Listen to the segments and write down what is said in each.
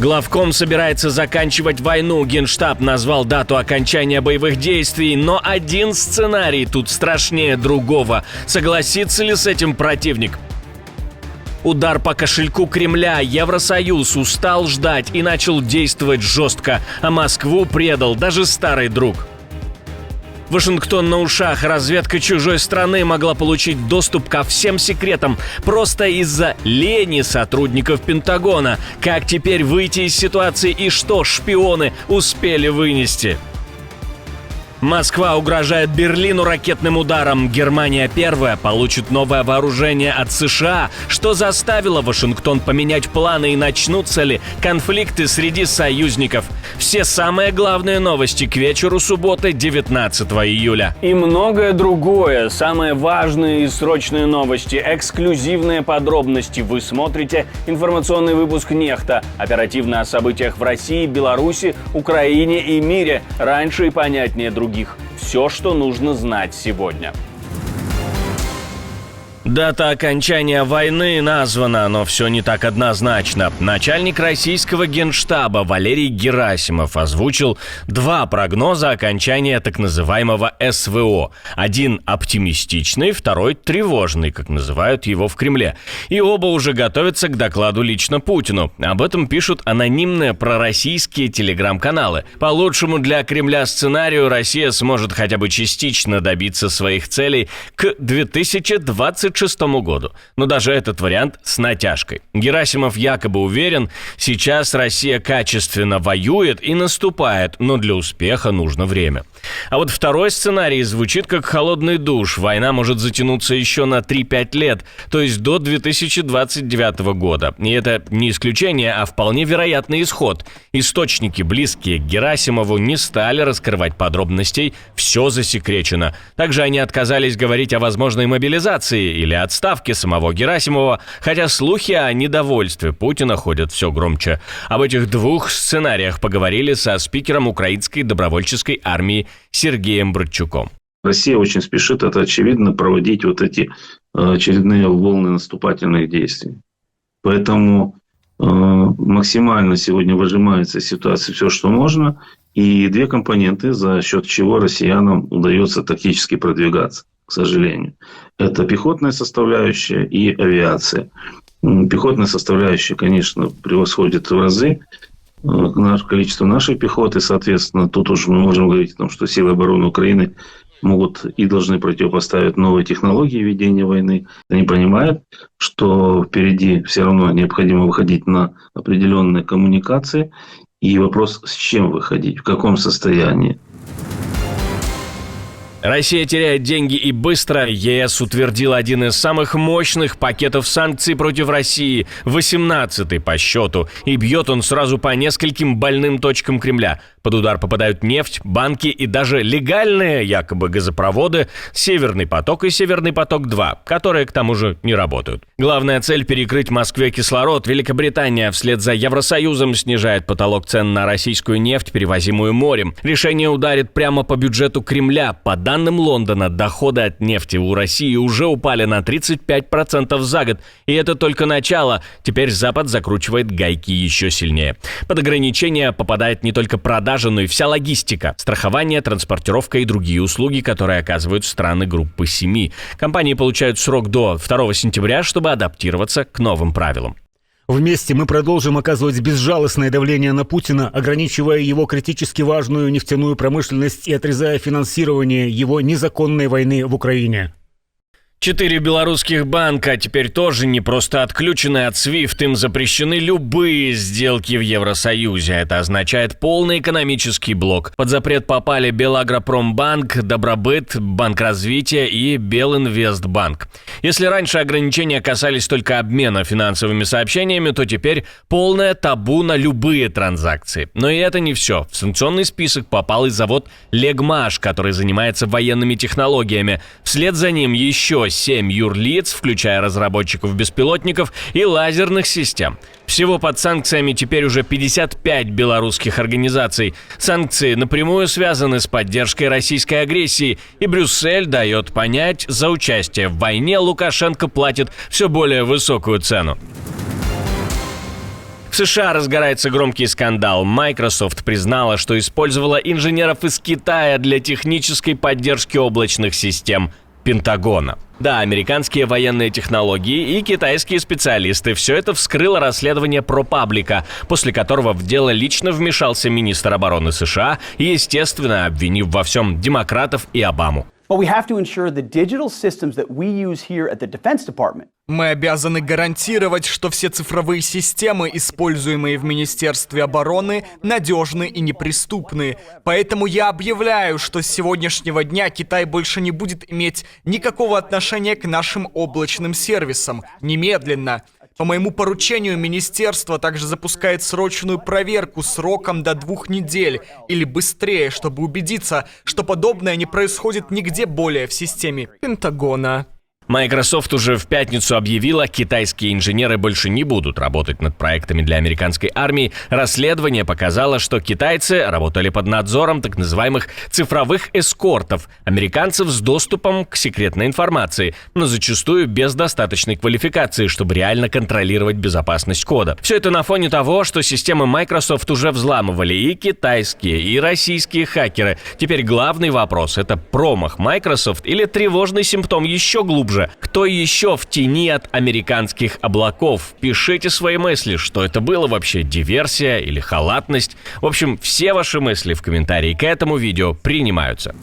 Главком собирается заканчивать войну. Генштаб назвал дату окончания боевых действий, но один сценарий тут страшнее другого. Согласится ли с этим противник? Удар по кошельку Кремля. Евросоюз устал ждать и начал действовать жестко, а Москву предал даже старый друг. Вашингтон на ушах. Разведка чужой страны могла получить доступ ко всем секретам просто из-за лени сотрудников Пентагона. Как теперь выйти из ситуации и что шпионы успели вынести? Москва угрожает Берлину ракетным ударом. Германия первая получит новое вооружение от США, что заставило Вашингтон поменять планы, и начнутся ли конфликты среди союзников. Все самые главные новости к вечеру субботы, 19 июля. И многое другое. Самые важные и срочные новости, эксклюзивные подробности. Вы смотрите информационный выпуск «Нехта». Оперативно о событиях в России, Беларуси, Украине и мире. Раньше и понятнее других. Все, что нужно знать сегодня. Дата окончания войны названа, но все не так однозначно. Начальник российского генштаба Валерий Герасимов озвучил два прогноза окончания так называемого СВО. Один оптимистичный, второй тревожный, как называют его в Кремле. И оба уже готовятся к докладу лично Путину. Об этом пишут анонимные пророссийские телеграм-каналы. По лучшему для Кремля сценарию Россия сможет хотя бы частично добиться своих целей к 2026 году. Но даже этот вариант с натяжкой. Герасимов якобы уверен, сейчас Россия качественно воюет и наступает, но для успеха нужно время. А вот второй сценарий звучит как холодный душ. Война может затянуться еще на 3-5 лет, то есть до 2029 года. И это не исключение, а вполне вероятный исход. Источники, близкие к Герасимову, не стали раскрывать подробностей, все засекречено. Также они отказались говорить о возможной мобилизации или отставке самого Герасимова, хотя слухи о недовольстве Путина ходят все громче. Об этих двух сценариях поговорили со спикером украинской добровольческой армии Сергеем Братчуком. Россия очень спешит, это очевидно, проводить вот эти очередные волны наступательных действий. Поэтому максимально сегодня выжимается из ситуации все, что можно. И две компоненты, за счет чего россиянам удается тактически продвигаться, к сожалению. Это пехотная составляющая и авиация. Пехотная составляющая, конечно, превосходит в разы количество нашей пехоты. Соответственно, тут уж мы можем говорить о том, что силы обороны Украины могут и должны противопоставить новые технологии ведения войны. Они понимают, что впереди все равно необходимо выходить на определенные коммуникации. И вопрос, с чем выходить, в каком состоянии. Россия теряет деньги и быстро. ЕС утвердил один из самых мощных пакетов санкций против России, 18-й по счету. И бьет он сразу по нескольким больным точкам Кремля. Под удар попадают нефть, банки и даже легальные якобы газопроводы «Северный поток» и «Северный поток-2», которые к тому же не работают. Главная цель – перекрыть Москве кислород. Великобритания вслед за Евросоюзом снижает потолок цен на российскую нефть, перевозимую морем. Решение ударит прямо по бюджету Кремля. По данным Лондона, доходы от нефти у России уже упали на 35% за год. И это только начало. Теперь Запад закручивает гайки еще сильнее. Под ограничения попадает не только продажа, но и вся логистика, страхование, транспортировка и другие услуги, которые оказывают страны группы 7. Компании получают срок до 2 сентября, чтобы адаптироваться к новым правилам. Вместе мы продолжим оказывать безжалостное давление на Путина, ограничивая его критически важную нефтяную промышленность и отрезая финансирование его незаконной войны в Украине. 4 белорусских банка теперь тоже не просто отключены от SWIFT, им запрещены любые сделки в Евросоюзе. Это означает полный экономический блок. Под запрет попали Белагропромбанк, Добробыт, Банк развития и Белинвестбанк. Если раньше ограничения касались только обмена финансовыми сообщениями, то теперь полное табу на любые транзакции. Но и это не все. В санкционный список попал и завод Легмаш, который занимается военными технологиями. Вслед за ним еще 7 юрлиц, включая разработчиков беспилотников и лазерных систем. Всего под санкциями теперь уже 55 белорусских организаций. Санкции напрямую связаны с поддержкой российской агрессии, и Брюссель дает понять, за участие в войне Лукашенко платит все более высокую цену. В В США разгорается громкий скандал. Microsoft признала, что использовала инженеров из Китая для технической поддержки облачных систем Пентагона. Да, американские военные технологии и китайские специалисты. Все это вскрыло расследование ProPublica, после которого в дело лично вмешался министр обороны США, естественно, обвинив во всем демократов и Обаму. But we have to ensure the digital systems that we use here at the Defense Department. Мы обязаны гарантировать, что все цифровые системы, используемые в Министерстве обороны, надежны и неприступны. Поэтому я объявляю, что с сегодняшнего дня Китай больше не будет иметь никакого отношения к нашим облачным сервисам. Немедленно. По моему поручению министерство также запускает срочную проверку сроком до 2 недель или быстрее, чтобы убедиться, что подобное не происходит нигде более в системе Пентагона. Microsoft уже в пятницу объявила, китайские инженеры больше не будут работать над проектами для американской армии. Расследование показало, что китайцы работали под надзором так называемых цифровых эскортов, американцев с доступом к секретной информации, но зачастую без достаточной квалификации, чтобы реально контролировать безопасность кода. Все это на фоне того, что системы Microsoft уже взламывали и китайские, и российские хакеры. Теперь главный вопрос – это промах Microsoft или тревожный симптом еще глубже? Кто еще в тени от американских облаков? Пишите свои мысли, что это было вообще, диверсия или халатность. В общем, все ваши мысли в комментарии к этому видео принимаются.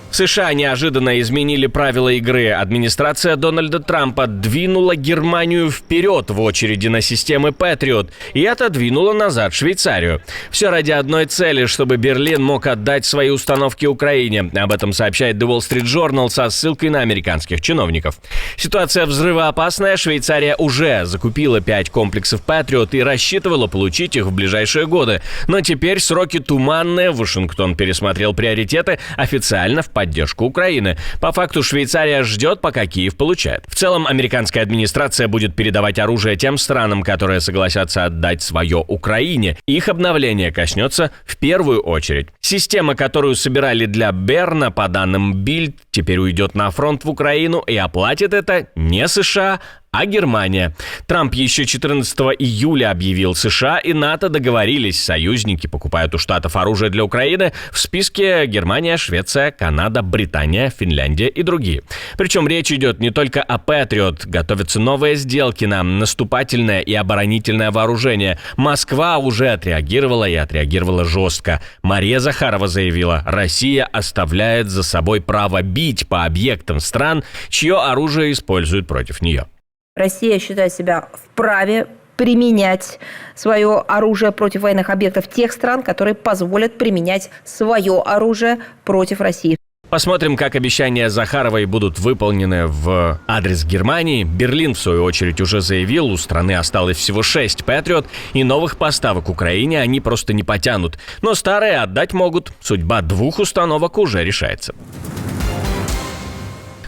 США неожиданно изменили правила игры. Администрация Дональда Трампа двинула Германию вперед в очереди на системы Patriot и отодвинула назад Швейцарию. Все ради одной цели, чтобы Берлин мог отдать свои установки Украине. Об этом сообщает The Wall Street Journal со ссылкой на американских чиновников. Ситуация взрывоопасная. Швейцария уже закупила 5 комплексов Patriot и рассчитывала получить их в ближайшие годы. Но теперь сроки туманные. Вашингтон пересмотрел приоритеты официально в поддержку Украины. По факту Швейцария ждет, пока Киев получает. В целом, американская администрация будет передавать оружие тем странам, которые согласятся отдать свое Украине. Их обновление коснется в первую очередь. Система, которую собирали для Берна, по данным Bild, теперь уйдет на фронт в Украину, и оплатит это не США, а Германия. Трамп еще 14 июля объявил, США и НАТО договорились, союзники покупают у Штатов оружие для Украины, в списке Германия, Швеция, Канада, Британия, Финляндия и другие. Причем речь идет не только о Patriot, готовятся новые сделки на наступательное и оборонительное вооружение. Москва уже отреагировала и отреагировала жестко. Мария Захарова заявила, Россия оставляет за собой право бить по объектам стран, чье оружие используют против нее. Россия считает себя вправе применять свое оружие против военных объектов тех стран, которые позволят применять свое оружие против России. Посмотрим, как обещания Захаровой будут выполнены в адрес Германии. Берлин, в свою очередь, уже заявил, у страны осталось всего 6 Patriot, и новых поставок Украине они просто не потянут. Но старые отдать могут. Судьба 2 установок уже решается.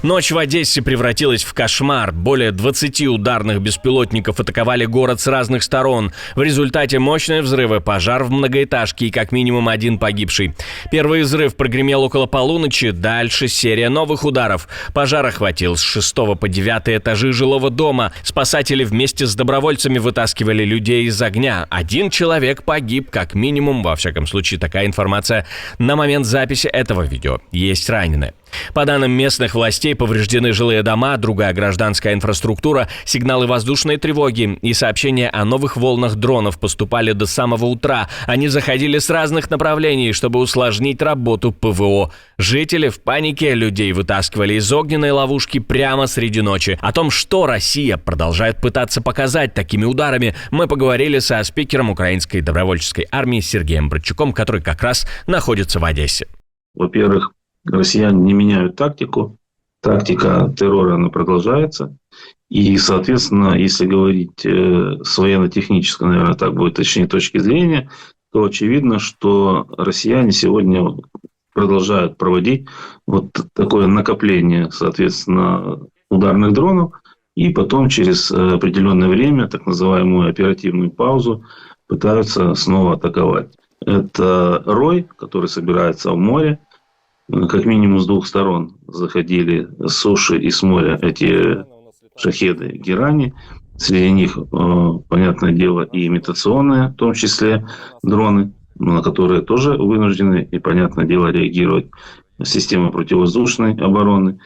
Ночь в Одессе превратилась в кошмар. Более 20 ударных беспилотников атаковали город с разных сторон. В результате мощные взрывы, пожар в многоэтажке и как минимум 1 погибший. Первый взрыв прогремел около полуночи, дальше серия новых ударов. Пожар охватил с 6 по 9 этажи жилого дома. Спасатели вместе с добровольцами вытаскивали людей из огня. 1 человек погиб, как минимум, во всяком случае, такая информация на момент записи этого видео. Есть раненые. По данным местных властей, повреждены жилые дома, другая гражданская инфраструктура, сигналы воздушной тревоги и сообщения о новых волнах дронов поступали до самого утра. Они заходили с разных направлений, чтобы усложнить работу ПВО. Жители в панике, людей вытаскивали из огненной ловушки прямо среди ночи. О том, что Россия продолжает пытаться показать такими ударами, мы поговорили со спикером украинской добровольческой армии Сергеем Братчуком, который как раз находится в Одессе. Во-первых, россияне не меняют тактику. Тактика террора, она продолжается. И, соответственно, если говорить с военно-технической, наверное, так будет точнее точки зрения, то очевидно, что россияне сегодня продолжают проводить вот такое накопление, соответственно, ударных дронов. И потом через определенное время, так называемую оперативную паузу, пытаются снова атаковать. Это рой, который собирается в море. Как минимум с 2 сторон заходили с суши и с моря эти шахеды Герани. Среди них, понятное дело, и имитационные, в том числе дроны, на которые тоже вынуждены, и, понятное дело, реагировать системы противовоздушной обороны.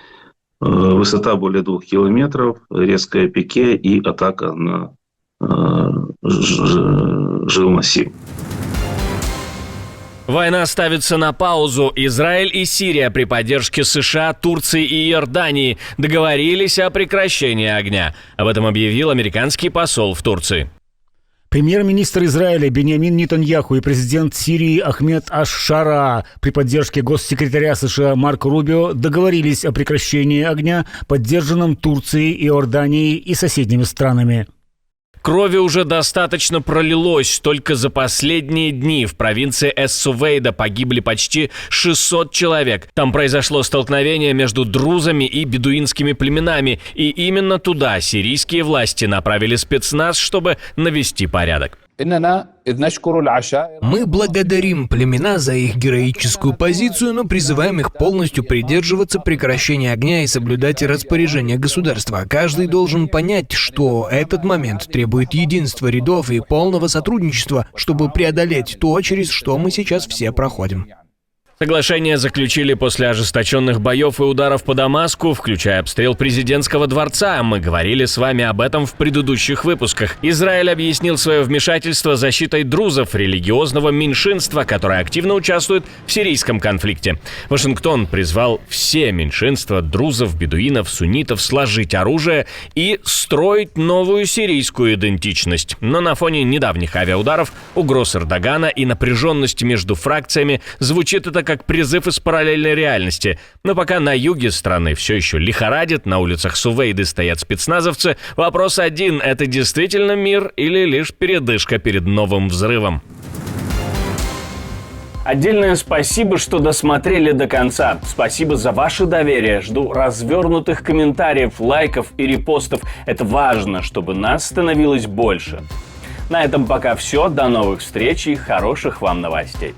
Высота более 2 километров, резкое пике и атака на жилмассив. Война ставится на паузу. Израиль и Сирия при поддержке США, Турции и Иордании договорились о прекращении огня. Об этом объявил американский посол в Турции. Премьер-министр Израиля Биньямин Нетаньяху и президент Сирии Ахмед аш-Шара при поддержке госсекретаря США Марко Рубио договорились о прекращении огня, поддержанном Турцией, Иорданией и соседними странами. Крови уже достаточно пролилось. Только за последние дни в провинции Эс-Сувейда погибли почти 600 человек. Там произошло столкновение между друзами и бедуинскими племенами. И именно туда сирийские власти направили спецназ, чтобы навести порядок. Мы благодарим племена за их героическую позицию, но призываем их полностью придерживаться прекращения огня и соблюдать распоряжения государства. Каждый должен понять, что этот момент требует единства рядов и полного сотрудничества, чтобы преодолеть то, через что мы сейчас все проходим. Соглашение заключили после ожесточенных боев и ударов по Дамаску, включая обстрел президентского дворца. Мы говорили с вами об этом в предыдущих выпусках. Израиль объяснил свое вмешательство защитой друзов, религиозного меньшинства, которое активно участвует в сирийском конфликте. Вашингтон призвал все меньшинства друзов, бедуинов, суннитов сложить оружие и строить новую сирийскую идентичность. Но на фоне недавних авиаударов, угроз Эрдогана и напряженности между фракциями звучит это как призыв из параллельной реальности. Но пока на юге страны все еще лихорадит, на улицах Сувейды стоят спецназовцы, вопрос один – это действительно мир или лишь передышка перед новым взрывом? Отдельное спасибо, что досмотрели до конца. Спасибо за ваше доверие. Жду развернутых комментариев, лайков и репостов. Это важно, чтобы нас становилось больше. На этом пока все. До новых встреч и хороших вам новостей.